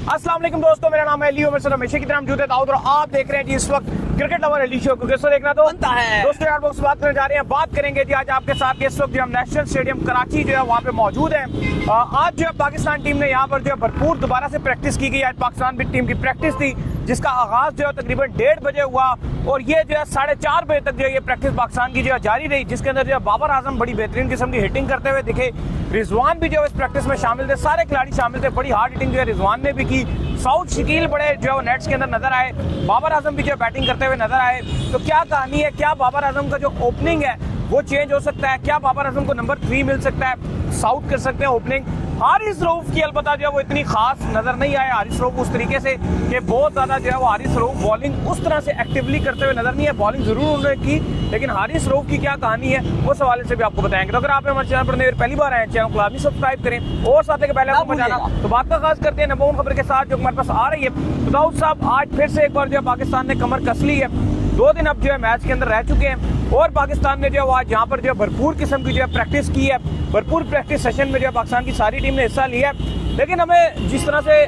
अस्सलाम वालेकुम दोस्तों, मेरा नाम है अली उमर, हमेशा की तरह मौजूद है दाऊद और आप देख रहे हैं जी इस वक्त cricket lover Ali show. Cricket show देखना तो बनता है दोस्तों। यार बॉक्स बात करने जा रहे हैं, बात करेंगे जी आज आपके साथ इस वक्त जो हम नेशनल स्टेडियम कराची जो है वहाँ पे मौजूद है। आज जो है पाकिस्तान टीम ने यहाँ पर जो है भरपूर दोबारा से प्रैक्टिस की गई। आज पाकिस्तान भी टीम की प्रैक्टिस थी जिसका आगाज जो है तकरीबन 1:30 बजे हुआ और ये जो है 4:30 बजे तक जो है ये प्रैक्टिस पाकिस्तान की जो है जारी रही, जिसके अंदर जो है बाबर आजम बड़ी बेहतरीन किस्म की हिटिंग करते हुए दिखे। रिजवान भी जो है इस प्रैक्टिस में शामिल थे, सारे खिलाड़ी शामिल थे। बड़ी हार्ड हिटिंग जो है रिजवान ने भी की। साउथ शकील बड़े जो है वो नेट्स के अंदर नजर आए। बाबर आजम भी जो है बैटिंग करते हुए नजर आए। तो क्या कहानी है, क्या बाबर आजम का जो ओपनिंग है वो चेंज हो सकता है, क्या बाबर आजम को नंबर 3 मिल सकता है, साउथ कर सकते हैं ओपनिंग। हारिस रऊफ की अलबत्ता जो है वो इतनी खास नजर नहीं आए। हारिस रऊफ उस तरीके से कि बहुत ज्यादा जो है वो हारिस रऊफ बॉलिंग उस तरह से एक्टिवली करते हुए नजर नहीं है। बॉलिंग जरूर उन्होंने की, लेकिन हारिस रऊफ की क्या कहानी है वो सवाल से भी आपको बताएंगे। तो अगर आप हमारे चैनल पर पहली बार आए, चैनल को लाजमी सब्सक्राइब करें और साथ के पहले आपको बताना। तो बात का आगाज करते हैं नंबर 1 खबर के साथ जो हमारे पास आ रही है। तो दाऊद साहब, आज फिर से एक बार जो है पाकिस्तान ने कमर कस ली है। 2 दिन अब जो है मैच के अंदर रह चुके हैं और पाकिस्तान ने जो है आज यहाँ पर जो है भरपूर किस्म की जो है प्रैक्टिस की है। भरपूर प्रैक्टिस सेशन में जो है पाकिस्तान की सारी टीम ने हिस्सा लिया है। लेकिन हमें जिस तरह से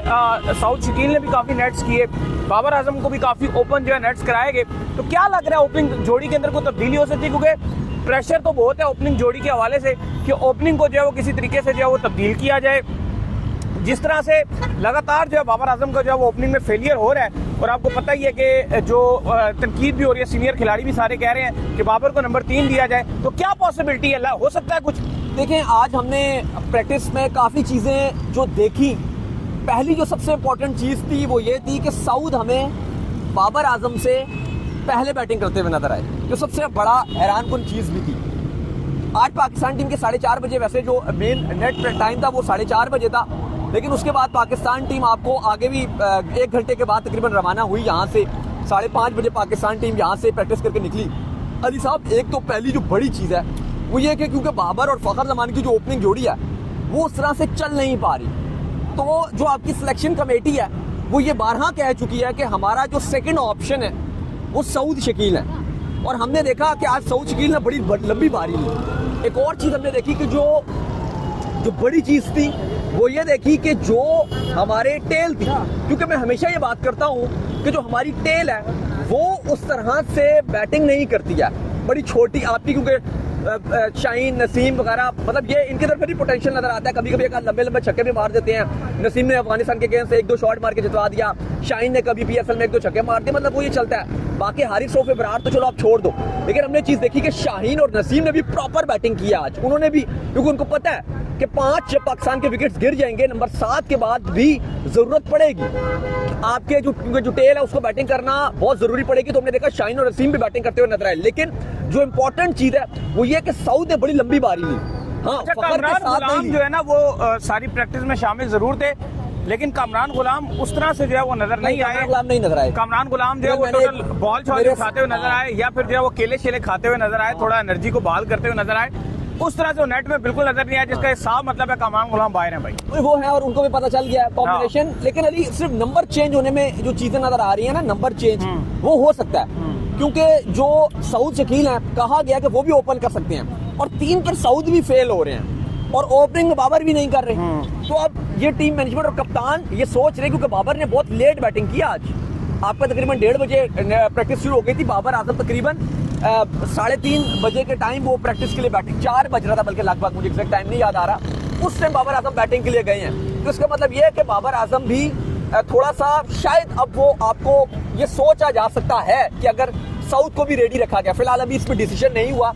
साउथ शकील ने भी काफी नेट्स किए, बाबर आजम को भी काफी ओपन जो है नेट्स कराए गए, तो क्या लग रहा है ओपनिंग जोड़ी के अंदर कोई तब्दीली हो सकती है? क्योंकि प्रेशर तो बहुत है ओपनिंग जोड़ी के हवाले से कि ओपनिंग को जो है वो किसी तरीके से जो है वो तब्दील किया जाए। जिस तरह से लगातार जो है बाबर आजम का जो है वो ओपनिंग में फेलियर हो रहा है और आपको पता ही है कि जो तनकीद भी हो रही है, सीनियर खिलाड़ी भी सारे कह रहे हैं कि बाबर को नंबर 3 दिया जाए। तो क्या पॉसिबिलिटी है, हो सकता है कुछ? देखें, आज हमने प्रैक्टिस में काफ़ी चीज़ें जो देखी, पहली जो सबसे इम्पोर्टेंट चीज़ थी वो ये थी कि साउद हमें बाबर आजम से पहले बैटिंग करते हुए नजर आए, जो सबसे बड़ा हैरानकुन चीज़ भी थी। आज पाकिस्तान टीम के 4:30 बजे, वैसे जो मेन नेट टाइम था वो 4:30 बजे था, लेकिन उसके बाद पाकिस्तान टीम आपको आगे भी 1 घंटे के बाद तकरीबन रवाना हुई यहाँ से। 5:30 बजे पाकिस्तान टीम यहाँ से प्रैक्टिस करके निकली। अली साहब, एक तो पहली जो बड़ी चीज़ है वो ये कि क्योंकि बाबर और फखर जमान की जो ओपनिंग जोड़ी है वो उस तरह से चल नहीं पा रही, तो जो आपकी सिलेक्शन कमेटी है वो ये 12 कह चुकी है कि हमारा जो सेकंड ऑप्शन है वो सऊद शकील है। और हमने देखा कि आज सऊद शकील ने बड़ी लंबी बारी ली। एक और चीज़ हमने देखी कि जो बड़ी चीज़ थी वो ये देखी कि जो हमारे टेल थी, क्योंकि मैं हमेशा ये बात करता हूँ कि जो हमारी टेल है वो उस तरह से बैटिंग नहीं करती है, बड़ी छोटी आपकी, क्योंकि शाहीन, नसीम वगैरह, मतलब ये इनके तरफ भी पोटेंशियल नजर आता है। कभी कभी लंबे लंबे छक्के भी मार देते हैं। नसीम ने अफगानिस्तान के गेंद से 1-2 शॉट मार के जितवा दिया, शाहीन ने कभी PSL में 1-2 छक्के मार दिए, मतलब वो ये चलता है। बाकी हारिस रऊफ, इब्रार तो चलो आप छोड़ दो, लेकिन हमने चीज देखी कि शाहीन और नसीम ने भी प्रॉपर बैटिंग की आज। उन्होंने भी, क्योंकि उनको पता है कि 5 जब पाकिस्तान के विकेट्स गिर जाएंगे, नंबर 7 के बाद भी जरूरत पड़ेगी आपके जो टेल है उसको बैटिंग करना बहुत जरूरी पड़ेगी। तो हमने देखा शाहीन और नसीम भी बैटिंग करते हुए नजर आए। लेकिन जो इंपॉर्टेंट चीज है वो ये कि सऊद ने बड़ी लंबी बारी ली। हाँ, कामरान गुलाम जो है ना वो सारी प्रैक्टिस में शामिल जरूर थे, लेकिन कामरान गुलाम उस तरह से जो है वो नजर नहीं आए। नहीं नजर आए कामरान गुलाम जो है वो टोटल बॉल शॉट खाते हुए नजर आए, या फिर जो है वो केले शेले खाते हुए नजर आए, थोड़ा एनर्जी को बहाल करते हुए नजर आए। उस तरह से नेट में बिल्कुल नजर नहीं आया, जिसका साफ मतलब है कामरान गुलाम बाहर है भाई। वो है और उनको भी पता चल गया कॉम्बिनेशन। लेकिन अभी सिर्फ नंबर चेंज होने में जो चीजें नजर आ रही है ना, नंबर चेंज वो हो सकता है, क्योंकि जो सऊद शकील है कहा गया कि वो भी ओपन कर सकते हैं और 3 पर सऊद भी फेल हो रहे हैं और ओपनिंग में बाबर भी नहीं कर रहे। तो अब ये टीम मैनेजमेंट और कप्तान ये सोच रहे, क्योंकि बाबर ने बहुत लेट बैटिंग की आज। आपका तकरीबन 1:30 बजे प्रैक्टिस शुरू हो गई थी। बाबर आजम तकरीबन 3:30 बजे के टाइम वो प्रैक्टिस के लिए बैटिंग, 4 बज रहा था बल्कि लगभग, मुझे एग्जैक्ट टाइम नहीं याद आ रहा, उस टाइम बाबर आजम बैटिंग के लिए गए हैं। तो इसका मतलब ये है कि बाबर आजम भी थोड़ा सा शायद अब वो आपको ये सोचा जा सकता है कि अगर साउथ को भी रेडी रखा गया। फिलहाल अभी इस पर डिसीजन नहीं हुआ,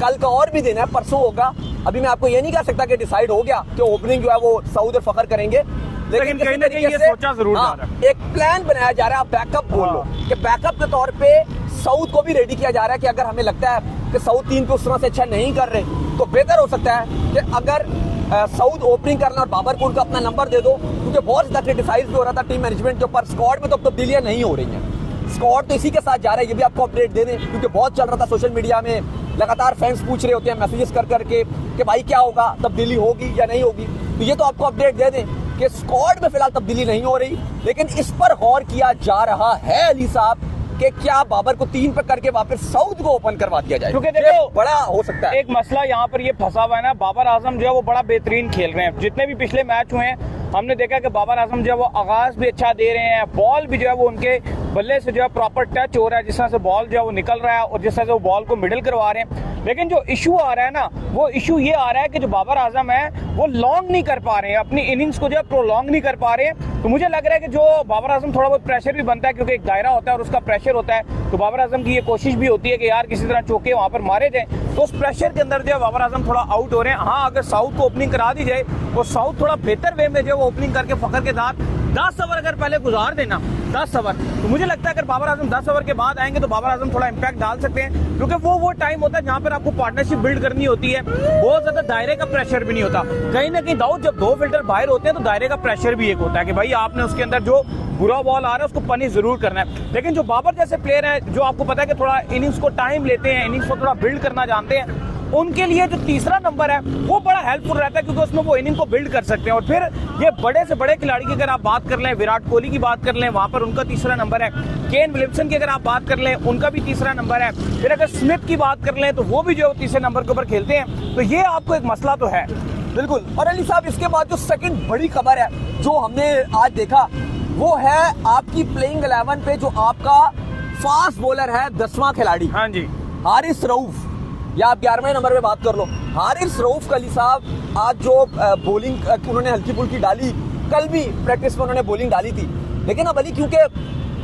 कल का और भी दिन है, परसों होगा। अभी मैं आपको ये नहीं कह सकता कि डिसाइड हो गया कि ओपनिंग जो है वो सऊद और फखर करेंगे, लेकिन कहीं ना कहीं ये सोचा जरूर जा रहा है। एक प्लान बनाया जा रहा है, आप बैकअप बोल लो कि बैकअप के तौर पे साउथ को भी रेडी किया जा रहा है कि अगर हमें लगता है कि साउथ 3 पे उस तरह से अच्छा नहीं कर रहे तो बेहतर हो सकता है कि अगर साउथ ओपनिंग करना और बाबर को उनका अपना नंबर दे दो, क्योंकि बहुत ज्यादा क्रिटिसाइज भी हो रहा था टीम मैनेजमेंट के ऊपर। स्क्वाड में तो तब्दीलियां नहीं हो रही हैं, स्क्वाड तो इसी के साथ जा रहा है। ये भी आपको अपडेट दे दें, क्योंकि बहुत चल रहा था सोशल मीडिया में, लगातार फैंस पूछ रहे होते हैं मैसेजेस कर करके कि भाई क्या होगा, तब्दीली होगी या नहीं होगी। तो ये तो आपको अपडेट दे दें कि स्क्वाड में फिलहाल तब्दीली नहीं हो रही, लेकिन इस पर गौर किया जा रहा है अली साहब कि क्या बाबर को 3 पर करके वापस साउथ को ओपन करवा दिया जाए, क्योंकि देखो बड़ा हो सकता है। एक मसला यहाँ पर ये फंसा हुआ है ना, बाबर आजम जो है वो बड़ा बेहतरीन खेल रहे हैं। जितने भी पिछले मैच हुए हैं हमने देखा कि बाबर आजम जो है वो आगाज भी अच्छा दे रहे हैं, बॉल भी जो है वो उनके बल्ले से जो है प्रॉपर टच हो रहा है, जिस तरह से बॉल जो है वो निकल रहा है और जिस तरह से वो बॉल को मिडिल करवा रहे हैं। लेकिन जो इशू आ रहा है ना, वो इशू ये आ रहा है कि जो बाबर आजम है वो लॉन्ग नहीं कर पा रहे हैं, अपनी इनिंग्स को जो है प्रोलॉन्ग नहीं कर पा रहे हैं। तो मुझे लग रहा है कि जो बाबर आजम थोड़ा बहुत प्रेशर भी बनता है, क्योंकि एक दायरा होता है और उसका प्रेशर होता है, तो बाबर आजम की ये कोशिश भी होती है कि यार किसी तरह चौके वहां पर मारे जाए। तो उस प्रेशर के अंदर जो है बाबर आजम थोड़ा आउट हो रहे हैं। हाँ, अगर साउथ को ओपनिंग करा दी जाए तो साउथ थोड़ा बेहतर वे में जो है वो ओपनिंग करके फखर के साथ 10 ओवर अगर पहले गुजार देना, 10 ओवर, तो मुझे लगता है अगर बाबर आजम 10 ओवर के बाद आएंगे तो बाबर आजम थोड़ा इंपैक्ट डाल सकते हैं, क्योंकि वो टाइम होता है जहां पर आपको पार्टनरशिप बिल्ड करनी होती है। बहुत ज्यादा दायरे का प्रेशर भी नहीं होता। कहीं ना कहीं दाऊद, जब 2 फील्डर बाहर होते हैं तो दायरे का प्रेशर भी एक होता है कि भाई आपने उसके अंदर जो बुरा बॉल आ रहा है उसको पनिश जरूर करना है। लेकिन जो बाबर जैसे प्लेयर है, जो आपको पता है कि थोड़ा इनिंग्स को टाइम लेते हैं, इनिंग्स को थोड़ा बिल्ड करना जानते हैं, उनके लिए जो तीसरा नंबर है वो बड़ा हेल्पफुल रहता है, क्योंकि उसमें वो इनिंग को बिल्ड कर सकते हैं। और फिर ये बड़े से बड़े खिलाड़ी की अगर आप बात कर लें, विराट कोहली की बात कर लें, वहां पर उनका तीसरा नंबर है। केन विलियमसन की अगर आप बात कर लें, उनका भी तीसरा नंबर है। फिर अगर स्मिथ की बात कर लें तो वो भी जो तीसरे नंबर के ऊपर खेलते हैं। तो ये आपको एक मसला तो है। बिल्कुल। और अली साहब, इसके बाद जो सेकंड बड़ी खबर है जो हमने आज देखा, वो है आपकी प्लेइंग 11 पे जो आपका फास्ट बॉलर है, 10वां खिलाड़ी, हाँ जी, हारिस रऊफ, या आप 11वें नंबर पे बात कर लो। हारिस रऊफ अली साहब आज जो बॉलिंग उन्होंने हल्की फुल्की डाली, कल भी प्रैक्टिस में उन्होंने बॉलिंग डाली थी, लेकिन अब अली क्योंकि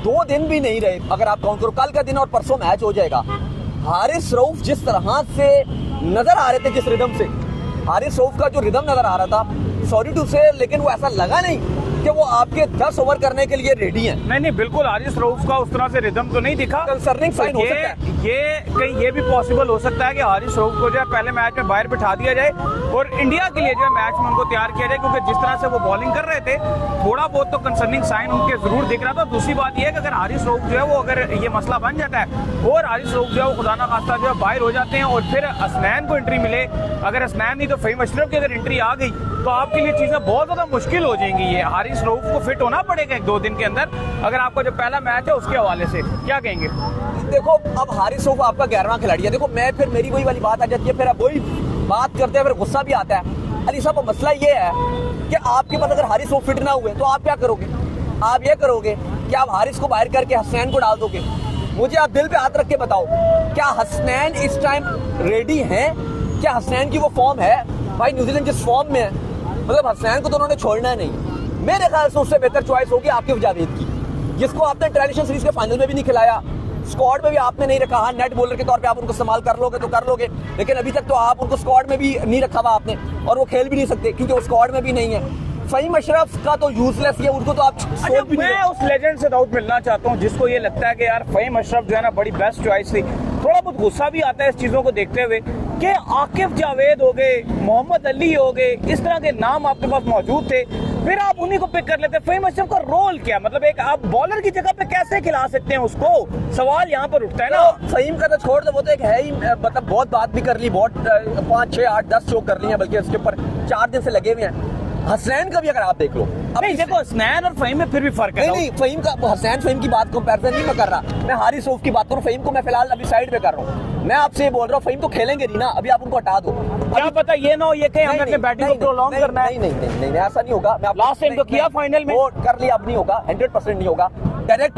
2 दिन भी नहीं रहे, अगर आप काउंट करो कल का दिन और परसों मैच हो जाएगा, हारिस रऊफ जिस तरह से नजर आ रहे थे, जिस रिदम से हारिस रऊफ का जो रिदम नजर आ रहा था, सॉरी टू से, लेकिन वो ऐसा लगा नहीं कि वो आपके 10 ओवर करने के लिए रेडी हैं। नहीं, बिल्कुल हारिस रऊफ का उस तरह से रिदम तो नहीं दिखा। कंसर्निंग साइन हो सकता है। ये कहीं ये भी पॉसिबल हो सकता है कि हारिस रऊफ को जो है पहले मैच में बाहर बिठा दिया जाए और इंडिया के लिए जो है मैच में उनको तैयार किया जाए, क्योंकि जिस तरह से वो बॉलिंग कर रहे थे, थोड़ा बहुत तो कंसर्निंग साइन उनके जरूर दिख रहा था। दूसरी बात यह है कि अगर हारिस रऊफ जो है वो, अगर ये मसला बन जाता है और हारिस रऊफ जो है वो खुदा ना खास्ता जो है बाहर हो जाते हैं और फिर हसनैन को एंट्री मिले, अगर हसनैन नहीं तो फहीम अशरफ की अगर एंट्री आ गई तो आपके लिए चीजें बहुत ज्यादा मुश्किल हो जाएंगी। ये हारिस रऊफ को फिट होना पड़ेगा 1-2 दिन के अंदर, अगर आपका जो पहला मैच है उसके हवाले से क्या कहेंगे? देखो, अब हारिस रऊफ आपका 11वां खिलाड़ी है। देखो, मैं फिर मेरी वही वाली बात आ जाती है, फिर अब वही बात करते हैं, फिर गुस्सा भी आता है। अली साहब, मसला ये है कि आपके पास अगर हारिस रऊफ फिट ना हुए तो आप क्या करोगे? आप ये करोगे कि आप हारिस को बाहर करके हसनैन को डाल दोगे। मुझे आप दिल पे हाथ रख के बताओ, क्या हसनैन इस टाइम रेडी है? क्या हसनैन की वो फॉर्म है? भाई, न्यूजीलैंड जिस फॉर्म में है, मतलब हसनैन को तो उन्होंने छोड़ना नहीं। मेरे ख्याल से उससे बेहतर चॉइस होगी आपकी जावेद की, जिसको आपने ट्रांजिशन सीरीज के फाइनल में भी नहीं खिलाया, स्क्वाड में भी आपने नहीं रखा। हाँ, नेट बॉलर के तौर पे आप उनको इस्तेमाल कर लोगे तो कर लोगे, लेकिन अभी तक तो आप उनको स्क्वाड में भी नहीं रखा हुआ आपने, और वो खेल भी नहीं सकते क्योंकि वो स्क्वाड में भी नहीं है। फहीम अशरफ का तो यूजलेस है, उनको तो आप अच्छा, मैं उस लेजेंड से दाऊद मिलना चाहता हूँ जिसको ये लगता है कि यार फहीम अशरफ जो है ना बड़ी बेस्ट चॉइस थी। थोड़ा बहुत गुस्सा भी आता है इस चीजों को देखते हुए कि आकिब जावेद हो गए, मोहम्मद अली हो गए, इस तरह के नाम आपके पास मौजूद थे, फिर आप उन्हीं को पिक कर लेते। फहीम अशरफ का रोल क्या, मतलब एक आप बॉलर की जगह पे कैसे खिला सकते हैं उसको? सवाल यहाँ पर उठता है ना। तो फहीम का तो छोड़ दो, वो तो एक है ही, मतलब बहुत बात भी कर ली, बहुत 5, 6, 8, 10 शो कर ली है, बल्कि उसके ऊपर 4 दिन से लगे हुए हैं। हसनैन का भी अगर आप देख लो, नहीं देखो, हसनैन और फहीम में फिर भी फर्क है। नहीं, फहीम का, हसनैन फहीम की बात कंपैरिजन नहीं मैं कर रहा, मैं हारिस रऊफ की बात करूं। फहीम को मैं फिलहाल अभी साइड पे कर रहा हूं। मैं आपसे ये बोल रहा हूं, फहीम तो खेलेंगे नहीं ना, अभी आप उनको हटा दो। क्या पता ये ना हो ये कहीं हमें अपने बैटिंग को प्रोलॉन्ग करना है। नहीं, ऐसा नहीं होगा। मैं लास्ट टाइम तो किया फाइनल में, वो कर लिया, अब नहीं होगा, 100% नहीं होगा। डायरेक्ट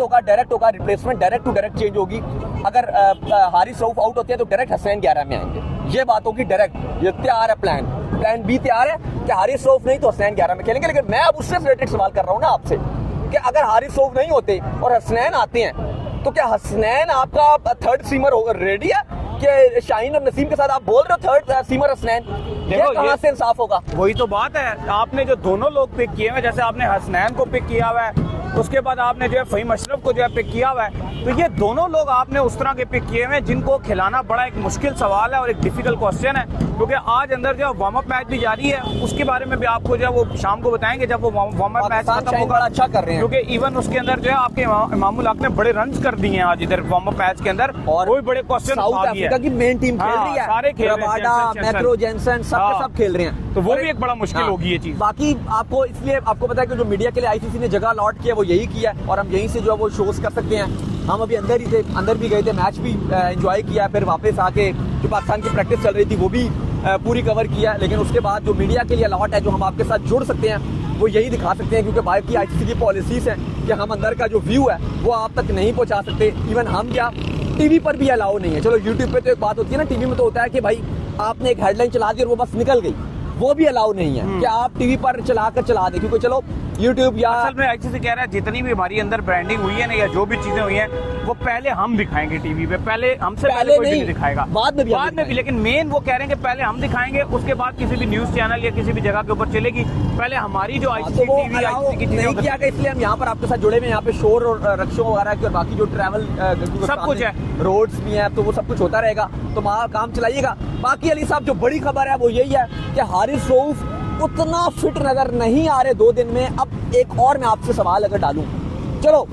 होगा replacement, direct to direct change होगी। अगर हारिस रऊफ आउट होते हैं तो डायरेक्ट हसनैन 11 में आएंगे, ये बात होगी डायरेक्ट। ये तैयार है, प्लान बी तैयार है कि हारिस रऊफ नहीं तो हसनैन 11 में खेलेंगे। लेकिन मैं अब उससे रिलेटेड सवाल कर रहा हूँ ना आपसे कि अगर हारिस रऊफ नहीं होते और हसनैन आते हैं तो क्या हसनैन आपका थर्ड सीमर होगा? रेडी है कि शाहीन और नसीम के साथ आप बोल रहे हो थर्ड सीमर हसनैन? देखो, कहां से इंसाफ होगा? वही तो बात है। आपने जो दोनों लोग पिक किए हुए, जैसे आपने हसनैन को पिक किया हुआ है, उसके बाद आपने जो है फहीम अशरफ को जो है पिक किया हुआ है, तो ये दोनों लोग आपने उस तरह के पिक किए हुए हैं जिनको खिलाना बड़ा एक मुश्किल सवाल है और एक डिफिकल्ट क्वेश्चन है, क्योंकि आज अंदर जो वार्म अप मैच भी जारी है, उसके बारे में भी आपको जो है वो शाम को बताएंगे जब वो वार्म अप मैच खत्म होगा। अच्छा कर रहे हैं, क्योंकि इवन उसके अंदर जो है आपके इमामुल हक ने बड़े रन कर दिए हैं आज इधर वार्म अप मैच के अंदर, और कोई बड़े क्वेश्चन साउथ अफ्रीका की मेन टीम खेल रही है, सारे खेल रहे हैं, मैक्रो जेनसन सब खेल रहे हैं, तो वो भी एक बड़ा मुश्किल होगी ये चीज। बाकी आपको इसलिए आपको पता है कि जो मीडिया के लिए आईसीसी ने जगह अलॉट किया वो यही किया, और हम यहीं से जो है वो शोज कर सकते हैं। हम अभी अंदर ही थे, अंदर भी गए थे, मैच भी एंजॉय किया, फिर वापस आके जो पाकिस्तान की प्रैक्टिस चल रही थी वो भी पूरी कवर किया। लेकिन उसके बाद जो मीडिया के लिए अलॉट है, जो हम आपके साथ जुड़ सकते हैं, वो यही दिखा सकते हैं, क्योंकि बाकी आईसीसी की पॉलिसीज हैं कि हम अंदर का जो व्यू है वो आप तक नहीं पहुंचा सकते। इवन हम क्या टीवी पर भी अलाउ नहीं है। चलो यूट्यूब पे तो एक बात होती है ना, टीवी में तो होता है कि भाई आपने एक हेडलाइन चला दी और वो बस निकल गई, वो भी अलाउ नहीं है कि आप टीवी पर चला दे, क्योंकि चलो यूट्यूब या असल में आईसीसी कह रहा है जितनी भी हमारी अंदर ब्रांडिंग हुई है ना, या जो भी चीजें हुई हैं वो पहले हम दिखाएंगे टीवी पे, पहले हमसे पहले कोई भी नहीं दिखाएगा, बाद में भी लेकिन मेन वो कह रहे हैं कि पहले हम दिखाएंगे, उसके बाद किसी भी न्यूज चैनल या किसी भी जगह के ऊपर चलेगी। पहले हमारी जो आईसीसी तो टीवी आईसीसी की नहीं किया गया, इसलिए हम यहाँ पर आपके साथ जुड़े हुए हैं। यहाँ पे शोर और रक्षों वगैरह की और बाकी जो ट्रैवल सब कुछ है, रोड्स भी हैं, तो वो सब कुछ होता रहेगा, तो वहाँ काम चलाइएगा। बाकी अली साहब जो बड़ी खबर है वो यही है कि हारिस रऊफ उतना फिट नजर नहीं आ रहे 2 दिन में। अब एक और मैं आपसे सवाल अगर डालूं, चलो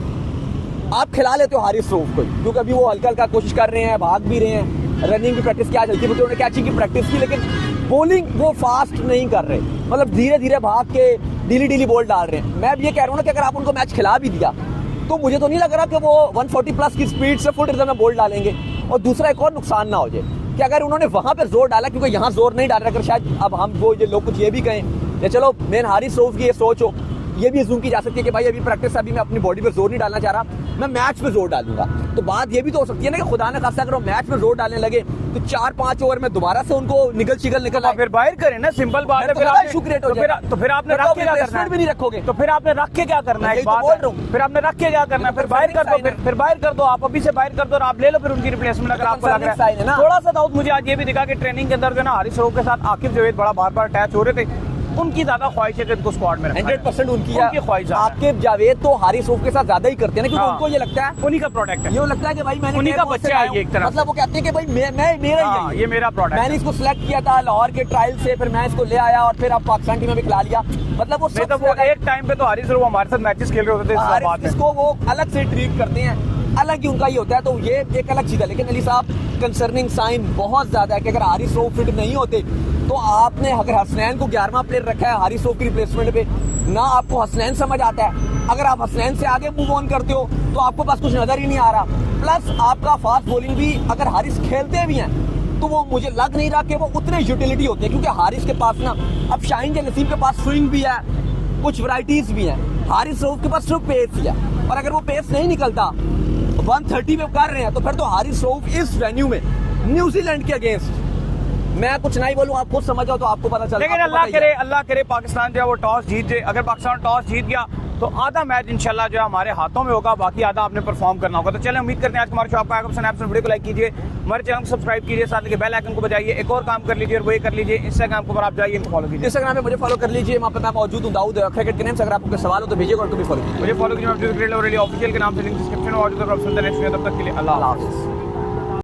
आप खिला लेते हो हारिस रऊफ को, क्योंकि अभी वो हल्का हल्का कोशिश कर रहे हैं, भाग भी रहे हैं, रनिंग की प्रैक्टिस क्या चलती है, उन्होंने कैचिंग की प्रैक्टिस की, लेकिन बॉलिंग वो फास्ट नहीं कर रहे, मतलब धीरे धीरे भाग के डीली बॉल डाल रहे हैं। मैं अब ये कह रहा हूँ ना कि अगर आप उनको मैच खिला भी दिया तो मुझे तो नहीं लग रहा कि वो 140 प्लस की स्पीड से फुल रिदम में बॉल डालेंगे। और दूसरा एक और नुकसान ना हो जाए कि अगर उन्होंने वहां पर जोर डाला, क्योंकि यहाँ जोर नहीं डाल रहा, अगर शायद अब हम वो ये लोग कुछ ये भी कहें या चलो मेन हारिस रऊफ की ये सोच हो, ये भी अज्यूम की जा सकती है कि भाई अभी प्रैक्टिस, अभी मैं अपनी बॉडी पे जोर नहीं डालना चाह रहा, मैं मैच में जोर डालूंगा। तो बात ये भी तो हो सकती है ना कि खुदा ने खासा अगर वो मैच में जोर डालने लगे तो 4-5 ओवर में दोबारा से उनको निकल फिर बाहर करें ना, सिंपल बात है। फिर आपने रख के क्या करना है, भी नहीं रखोगे तो फिर आपने रख के क्या करना है, फिर आपने रख के क्या करना है, फिर बाहर कर दो, फिर बाहर कर दो, आप अभी से बाहर कर दो और आप ले लो फिर उनकी रिप्लेसमेंट अगर आपको लग रहा है। थोड़ा सा डाउट मुझे आज ये भी दिखा कि ट्रेनिंग के अंदर जो ना हारिस रऊफ के साथ आकिब जावेद बड़ा बार अटैच हो रहे थे, उनकी ज्यादा ख्वाहिश है कि इनको स्क्वाड में 100% उनकी ख्वाहिश। आकिब जावेद तो हारिस रऊफ के साथ ज्यादा ही करते हैं ना, क्योंकि उनको ये लगता है उन्हीं का प्रोडक्ट है, ये लगता है कि भाई मैंने उन्हीं का बच्चा है, एक तरह मतलब वो कहते हैं कि भाई मैं मेरा ही है, ये मेरा प्रोडक्ट, मैंने इसको सिलेक्ट किया था लाहौर के ट्रायल से, फिर मैं इसको ले आया और फिर अब पाकिस्तान टीम में भी खिला लिया। मतलब वो एक टाइम पे तो हारिस रऊफ हमारे साथ मैचेस खेल रहे होते थे, इसको वो अलग से ट्रीट करते हैं, अलग ही उनका ही होता है, तो ये एक अलग चीज है। लेकिन अली साहब कंसर्निंग साइन बहुत ज्यादा है कि अगर हारिस रऊफ फिट नहीं होते तो आपने अगर हसनैन को 11वां प्लेयर रखा है हारिस रऊफ की रिप्लेसमेंट पे, ना आपको हसनैन समझ आता है, अगर आप हसनैन से आगे मूव ऑन करते हो तो आपको पास कुछ नजर ही नहीं आ रहा। प्लस आपका फास्ट बॉलिंग भी अगर हारिस खेलते भी हैं तो वो मुझे लग नहीं रहा कि वो उतने यूटिलिटी होते हैं, क्योंकि हारिस के पास ना अब शाहीन नसीम के पास स्विंग भी है, कुछ वैरायटीज भी हैं, हारिस रऊफ के पास सिर्फ पेस ही है, और अगर वो पेस नहीं निकलता 130 पे कर रहे हैं तो फिर तो हारिस रऊफ इस वेन्यू में न्यूजीलैंड के अगेंस्ट, मैं कुछ नहीं बोलूं, आप खुद समझ जाओ तो आपको पता चल। लेकिन अल्लाह करे पाकिस्तान जो है वो टॉस जीत जाए। अगर पाकिस्तान टॉस जीत गया तो आधा मैच इंशाल्लाह जो है हमारे हाथों में होगा, बाकी आधा आपने परफॉर्म करना होगा। तो चलें, उम्मीद करते हैं आज हमारे शो आपको आएगा पसंद। वीडियो को लाइक कीजिए, हमारे चैनल को सब्सक्राइब कीजिए, साथ में बेल आइकन को बजाइए, एक और काम कर लीजिए और वही कर लीजिए, इंस्टाग्राम पर आप जाइए, फॉलो कीजिए, इंस्टाग्राम पे मुझे फॉलो कर लीजिए, वहाँ पे मैं मौजूद हूँ दाऊद क्रिकेट के नेम से। अगर आपको सवाल हो तो भेजिएगा, और भी फॉलो कीजिए, मुझे फॉलो कीजिए ऑफिशियल के नाम से, लिंक डिस्क्रिप्शन में मौजूद है। तब तक के लिए अल्लाह हाफिज़।